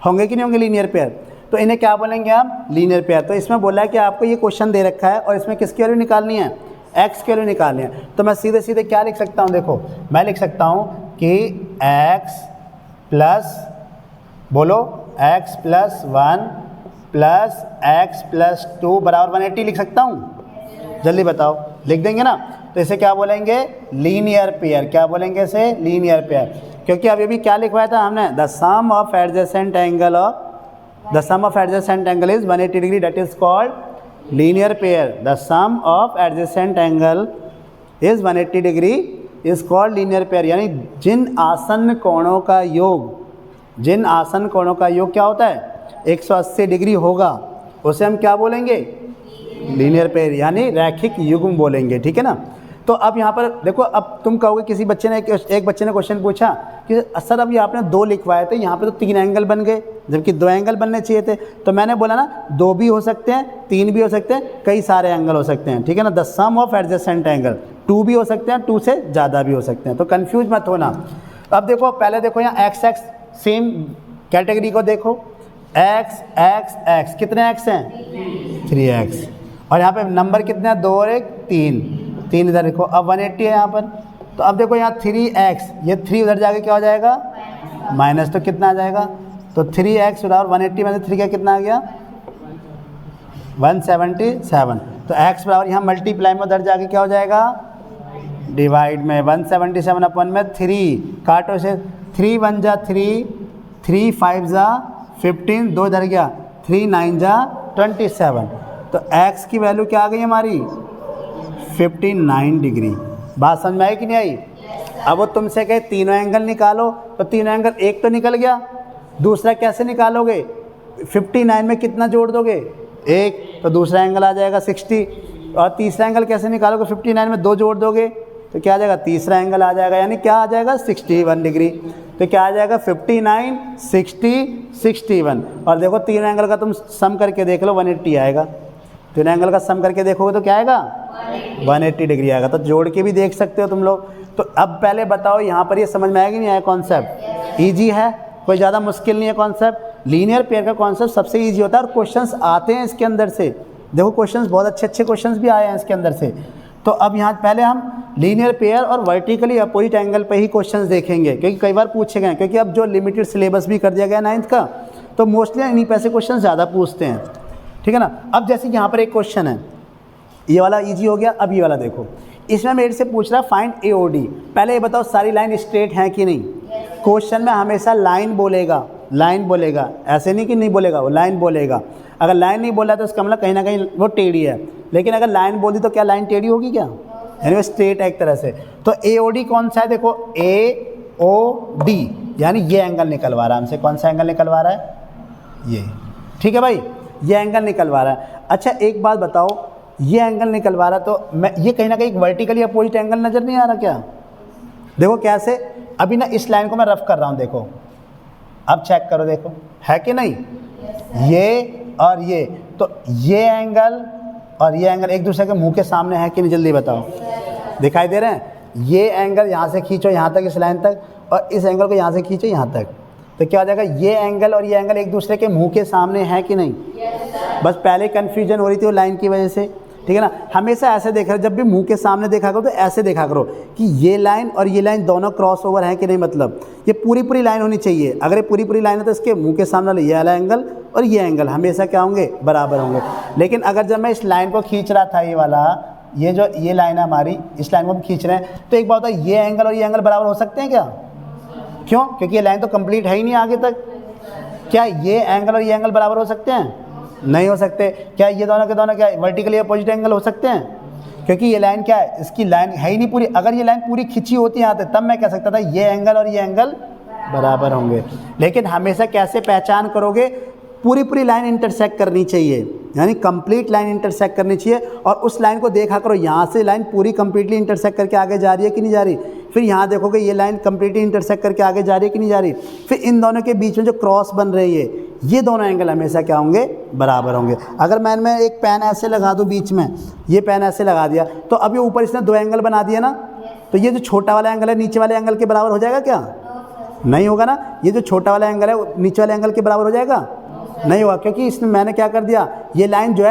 होंगे कि नहीं होंगे लीनियर पेयर। तो इन्हें क्या बोलेंगे हम, लीनियर पेयर। तो इसमें बोला है कि आपको ये क्वेश्चन दे रखा है और इसमें किसकी वैल्यू निकालनी है, x की वैल्यू निकालनी है। तो मैं सीधे सीधे क्या लिख सकता हूँ, देखो मैं लिख सकता हूँ कि x प्लस, बोलो x plus 1 plus x plus 2 बराबर 180 लिख सकता हूँ? जल्दी बताओ, लिख देंगे ना? तो इसे क्या बोलेंगे? Linear pair. क्या बोलेंगे इसे? Linear pair. क्योंकि अभी भी क्या लिखवाया था हमने? The sum of adjacent angle is 180 degree, that is called linear pair. The sum of adjacent angle is 180 degree is called linear pair. यानी जिन आसन्न कोणों का योग क्या होता है? 180 डिग्री होगा, उसे हम क्या बोलेंगे? लीनियर पेयर, यानी रैखिक युग्म बोलेंगे। ठीक है ना? तो अब यहाँ पर देखो, अब तुम कहोगे किसी बच्चे ने एक बच्चे ने क्वेश्चन पूछा कि सर अब ये आपने 2 लिखवाए थे, यहाँ पे तो 3 एंगल बन गए, जबकि 2 एंगल बनने चाहिए थे। तो मैंने बोला ना 2 भी हो सकते हैं, 3 भी हो सकते हैं, कई सारे एंगल हो सकते हैं। ठीक है ना? The sum of adjacent angle 2 भी हो सकते हैं, 2 से ज़्यादा भी हो सकते हैं। तो कन्फ्यूज मत होना। अब देखो, पहले देखो यहाँ एक्स सेम कैटेगरी को देखो, एक्स कितने एक्स हैं? 3x। और यहाँ पे नंबर कितने हैं? 2 और 1 3 इधर देखो। अब 180 है यहाँ पर, तो अब देखो यहाँ 3x, ये 3 उधर जाके क्या हो जाएगा? माइनस। तो कितना आ जाएगा? तो 3x और 180 में से 3 का कितना आ गया? 177। तो x बराबर यहाँ मल्टीप्लाई में उधर जाके क्या हो जाएगा? डिवाइड में। 177 अपन में 3 काटो से, 3 1 जा 3, 3 5 जा 15, 2 इधर गया, 3 9 जा 27। तो x की वैल्यू क्या आ गई हमारी? 59 डिग्री। बात समझ में आई कि नहीं आई? अब वो तुमसे कहे तीनों एंगल निकालो, तो तीनों एंगल, एक तो निकल गया, दूसरा कैसे निकालोगे? 59 में कितना जोड़ दोगे? 1, तो दूसरा एंगल आ जाएगा 60। और तीसरा एंगल कैसे निकालोगे? 59 में 2 जोड़ दोगे तो क्या आ जाएगा? तीसरा एंगल आ जाएगा, यानी क्या आ जाएगा? 61 डिग्री। तो क्या आ जाएगा? 59 60 61। और देखो तीनों एंगल का तुम सम करके देख लो, 180 आएगा। तीनों एंगल का सम करके देखोगे तो क्या आएगा? 180 डिग्री आएगा। तो जोड़ के भी देख सकते हो तुम लोग। तो अब पहले बताओ, यहाँ पर ये समझ में आया कि नहीं आया कॉन्सेप्ट? ईजी है, कोई ज़्यादा मुश्किल नहीं है कॉन्सेप्ट। लीनियर पेयर का कॉन्सेप्ट सबसे ईजी होता है और क्वेश्चंस आते हैं इसके अंदर से। देखो क्वेश्चंस बहुत अच्छे क्वेश्चंस भी आए हैं इसके अंदर से। तो अब यहाँ पहले हम लीनियर पेयर और वर्टिकली अपोजिट एंगल पे ही क्वेश्चंस देखेंगे, क्योंकि कई बार पूछे गए हैं। क्योंकि अब जो लिमिटेड सिलेबस भी कर दिया गया 9th का, तो मोस्टली इन्हीं पे से क्वेश्चन ज़्यादा पूछते हैं। ठीक है ना? अब जैसे यहाँ पर एक क्वेश्चन है, ये वाला इजी हो गया। अब ये वाला देखो, इसमें मेरे से पूछ रहा फाइंड AOD। पहले ये बताओ सारी लाइन स्ट्रेट हैं कि नहीं? क्वेश्चन में हमेशा लाइन बोलेगा, ऐसे नहीं कि नहीं बोलेगा, वो लाइन बोलेगा। अगर लाइन नहीं बोला तो इसका मतलब कहीं ना कहीं वो टेढ़ी है। लेकिन अगर लाइन बोल दी तो क्या लाइन टेढ़ी होगी क्या? यानी वो स्ट्रेट है एक तरह से। तो AOD कौन सा है? देखो AOD, यानी ये एंगल निकलवा रहा है हमसे। कौन सा एंगल निकलवा रहा है? ये। ठीक है भाई, ये एंगल निकलवा रहा है। अच्छा एक बात बताओ, ये एंगल निकलवा रहा तो मैं ये कहीं ना कहीं वर्टिकली अपोजिट एंगल नज़र नहीं आ रहा क्या? देखो कैसे, अभी ना इस लाइन को मैं रफ कर रहा हूँ, देखो अब चेक करो, देखो है कि नहीं? ये और ये, तो ये एंगल और ये एंगल एक दूसरे के मुंह के सामने है कि नहीं? जल्दी बताओ, दिखाई दे रहे हैं? ये एंगल यहाँ से खींचो यहाँ तक, इस लाइन तक, और इस एंगल को यहाँ से खींचो यहाँ तक, तो क्या हो जाएगा? ये एंगल और ये एंगल एक दूसरे के मुंह के सामने है कि नहीं? बस पहले कन्फ्यूजन हो रही थी वो लाइन की वजह से। ठीक है ना? हमेशा ऐसे देखा, जब भी मुंह के सामने देखा करो तो ऐसे देखा करो कि ये लाइन और ये लाइन दोनों क्रॉस ओवर है कि नहीं। मतलब ये पूरी लाइन होनी चाहिए। अगर ये पूरी लाइन है तो इसके मुंह के सामने ये वाला एंगल और ये एंगल हमेशा क्या होंगे? बराबर होंगे। लेकिन अगर जब मैं इस लाइन को खींच रहा था, ये वाला, ये जो ये लाइन है हमारी, इस लाइन को हम खींच रहे हैं, तो एक बात है, ये एंगल और ये एंगल बराबर हो सकते हैं क्या? क्यों? क्योंकि ये लाइन तो कंप्लीट है ही नहीं आगे तक। क्या ये एंगल और ये एंगल बराबर हो सकते हैं? नहीं हो सकते। क्या ये दोनों के दोनों क्या वर्टिकली अपोजिट एंगल हो सकते हैं? क्योंकि ये लाइन क्या है? इसकी लाइन है ही नहीं पूरी। अगर ये लाइन पूरी खिंची होती यहाँ तक, तब मैं कह सकता था ये एंगल और ये एंगल बराबर होंगे। लेकिन हमेशा कैसे पहचान करोगे? पूरी लाइन इंटरसेक्ट करनी चाहिए, यानी कंप्लीट लाइन इंटरसेक्ट करनी चाहिए। और उस लाइन को देखा करो, यहाँ से लाइन पूरी कंप्लीटली इंटरसेक्ट करके आगे जा रही है कि नहीं जा रही। फिर यहाँ देखोगे ये लाइन कंप्लीटली इंटरसेक्ट करके आगे जा रही है कि नहीं जा रही। फिर इन दोनों के बीच में जो क्रॉस बन रही है, ये दोनों एंगल हमेशा क्या होंगे? बराबर होंगे। अगर मैं एक पेन ऐसे लगा दूँ बीच में, ये पेन ऐसे लगा दिया, तो अब ये ऊपर इसने 2 एंगल बना दिया ना, तो ये जो छोटा वाला एंगल है नीचे वाले एंगल के बराबर हो जाएगा क्या? नहीं होगा ना। ये जो छोटा वाला एंगल है वो नीचे वाले एंगल के बराबर हो जाएगा? नहीं होगा, क्योंकि इसमें मैंने क्या कर दिया, ये लाइन जो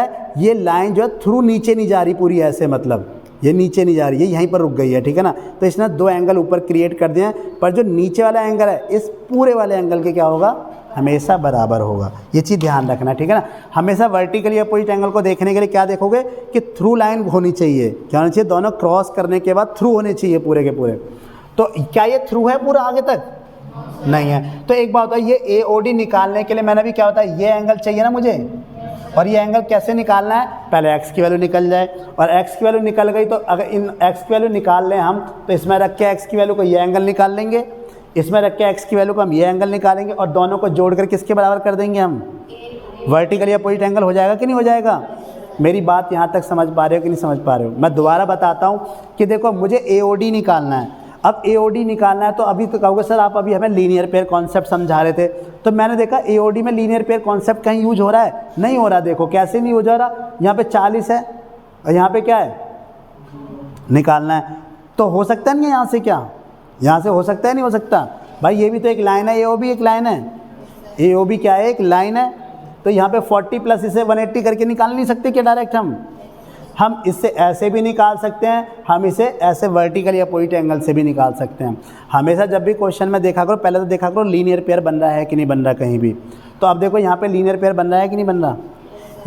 है थ्रू नीचे नहीं जा रही पूरी, ऐसे मतलब ये नीचे नहीं जा रही है, यहीं पर रुक गई है। ठीक है ना? तो इसने 2 एंगल ऊपर क्रिएट कर दिए हैं, पर जो नीचे वाला एंगल है इस पूरे वाले एंगल के क्या होगा? हमेशा बराबर होगा। ये चीज़ ध्यान रखना, ठीक है ना। हमेशा वर्टिकली अपोजिट एंगल को देखने के लिए क्या देखोगे कि थ्रू लाइन होनी चाहिए। क्या होनी चाहिए? दोनों क्रॉस करने के बाद थ्रू होने चाहिए पूरे के पूरे। तो क्या ये थ्रू है पूरा आगे तक? नहीं है। तो एक बात होता है, ये AOD निकालने के लिए मैंने भी क्या होता है, ये एंगल चाहिए ना मुझे, और ये एंगल कैसे निकालना है? पहले x की वैल्यू निकल जाए, और x की वैल्यू निकल गई तो अगर इन x की वैल्यू निकाल लें हम, तो इसमें रख के x की वैल्यू को ये एंगल निकाल लेंगे, इसमें रख के x की वैल्यू को हम ये एंगल निकालेंगे, और दोनों को जोड़कर किसके बराबर कर देंगे हम? वर्टिकली अपोजिट एंगल हो जाएगा कि नहीं हो जाएगा? मेरी बात यहाँ तक समझ पा रहे हो कि नहीं समझ पा रहे हो? मैं दोबारा बताता हूँ कि देखो मुझे AOD निकालना है। अब AOD निकालना है तो अभी तो कहोगे सर आप अभी हमें लीनियर पेयर कॉन्सेप्ट समझा रहे थे, तो मैंने देखा AOD में लीनियर पेयर कॉन्सेप्ट कहीं यूज हो रहा है? नहीं हो रहा। देखो कैसे नहीं हो जा रहा, यहाँ पे 40 है और यहाँ पे क्या है, निकालना है। तो हो सकता है नहीं यहाँ से, क्या यहाँ से हो सकता है? नहीं हो सकता भाई, ये भी तो एक लाइन है, AOB एक लाइन है। AOB क्या है? एक लाइन है। तो यहाँ पे 40 प्लस इसे 180 करके निकाल नहीं सकते क्या डायरेक्ट? हम इससे ऐसे भी निकाल सकते हैं, हम इसे ऐसे वर्टिकली अपोजिट एंगल से भी निकाल सकते हैं। हमेशा जब भी क्वेश्चन में देखा करो, पहले तो देखा करो लीनियर पेयर बन रहा है कि नहीं बन रहा कहीं भी। तो अब देखो यहाँ पे लीनियर पेयर बन रहा है कि नहीं बन रहा।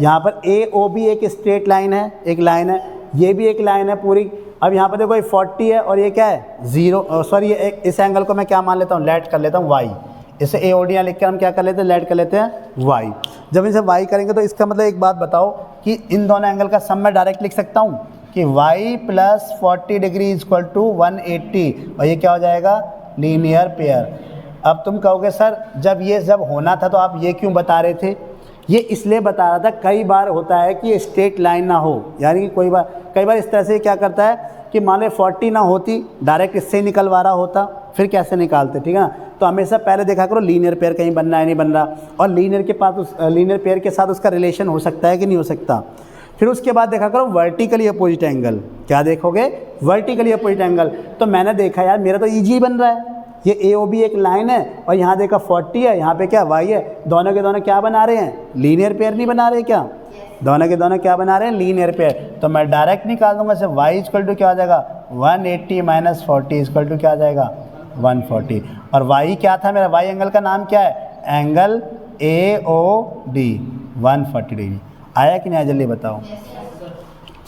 यहाँ पर AOB एक स्ट्रेट लाइन है, एक लाइन है, ये भी एक लाइन है पूरी। अब यहाँ पर देखो ये 40 है और ये क्या है 0, सॉरी इस एंगल को मैं क्या मान लेता हूँ, लेट कर लेता हूँ y। इसे AOD यहाँ लिख कर हम क्या कर लेते हैं, लेट कर लेते हैं y। जब इसे y करेंगे तो इसका मतलब एक बात बताओ कि इन दोनों एंगल का सम मैं डायरेक्ट लिख सकता हूँ कि y plus 40 degree equal to 180, और ये क्या हो जाएगा, लीनियर पेयर। अब तुम कहोगे सर जब होना था तो आप ये क्यों बता रहे थे? ये इसलिए बता रहा था, कई बार होता है कि स्ट्रेट लाइन ना हो, यानी कि कई बार इस तरह से क्या करता है कि मान ले 40 ना होती, डायरेक्ट इससे निकलवा रहा होता, फिर कैसे निकालते, ठीक है ना। तो हमेशा पहले देखा करो लीनियर पेयर कहीं बन रहा है नहीं बन रहा, और लीनियर पेयर के साथ उसका रिलेशन हो सकता है कि नहीं हो सकता। फिर उसके बाद देखा करो वर्टिकली अपोजिट एंगल। क्या देखोगे? Vertically opposite angle. तो मैंने देखा यार मेरा तो ईजी बन रहा है, ये AOB एक लाइन है और यहाँ देखा 40 है, यहाँ पे क्या y है, दोनों के दोनों क्या बना रहे हैं, लीनियर पेयर नहीं बना रहे क्या? दोनों के दोनों क्या बना रहे हैं, लीनियर पेयर। तो मैं डायरेक्ट निकाल दूंगा से y इक्वल टू क्या हो जाएगा, 180 माइनस 40 इक्वल टू क्या आ जाएगा, 140। और y क्या था मेरा, y एंगल का नाम क्या है, एंगल AOD 140 डिग्री। आया कि नहीं आया, जल्दी बताओ,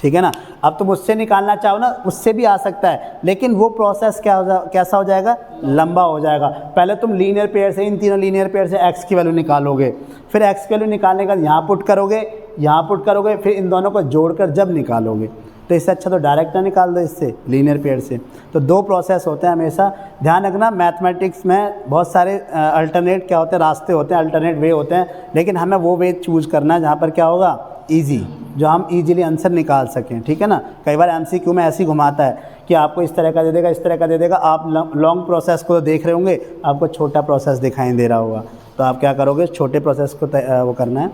ठीक है ना। अब तुम उससे निकालना चाहो ना, उससे भी आ सकता है, लेकिन वो प्रोसेस कैसा हो जाएगा, लंबा हो जाएगा। पहले तुम लीनियर पेयर से, इन तीनों लीनियर पेयर से x की वैल्यू निकालोगे, फिर x की वैल्यू निकालने के बाद यहाँ पुट करोगे, फिर इन दोनों को जोड़कर जब निकालोगे, तो इससे अच्छा तो डायरेक्ट ना निकाल दो इससे, लीनियर पेयर से। तो दो प्रोसेस होते हैं, हमेशा ध्यान रखना। मैथमेटिक्स में बहुत सारे अल्टरनेट क्या होते हैं, रास्ते होते हैं, अल्टरनेट वे होते हैं, लेकिन हमें वो वे चूज़ करना है जहाँ पर क्या होगा, ईजी, जो हम इजीली आंसर निकाल सकें, ठीक है ना। कई बार MCQ में ऐसे ही घुमाता है कि आपको इस तरह का दे देगा, इस तरह का दे देगा, आप लॉन्ग प्रोसेस को देख रहे होंगे, आपको छोटा प्रोसेस दिखाई दे रहा होगा, तो आप क्या करोगे, छोटे प्रोसेस को वो करना है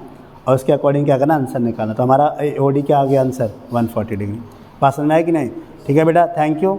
और उसके अकॉर्डिंग क्या करना है, आंसर निकालना। तो हमारा AOD क्या आ गया आंसर, 140 डिग्री। पास समझ में आया कि नहीं? ठीक है बेटा, थैंक यू।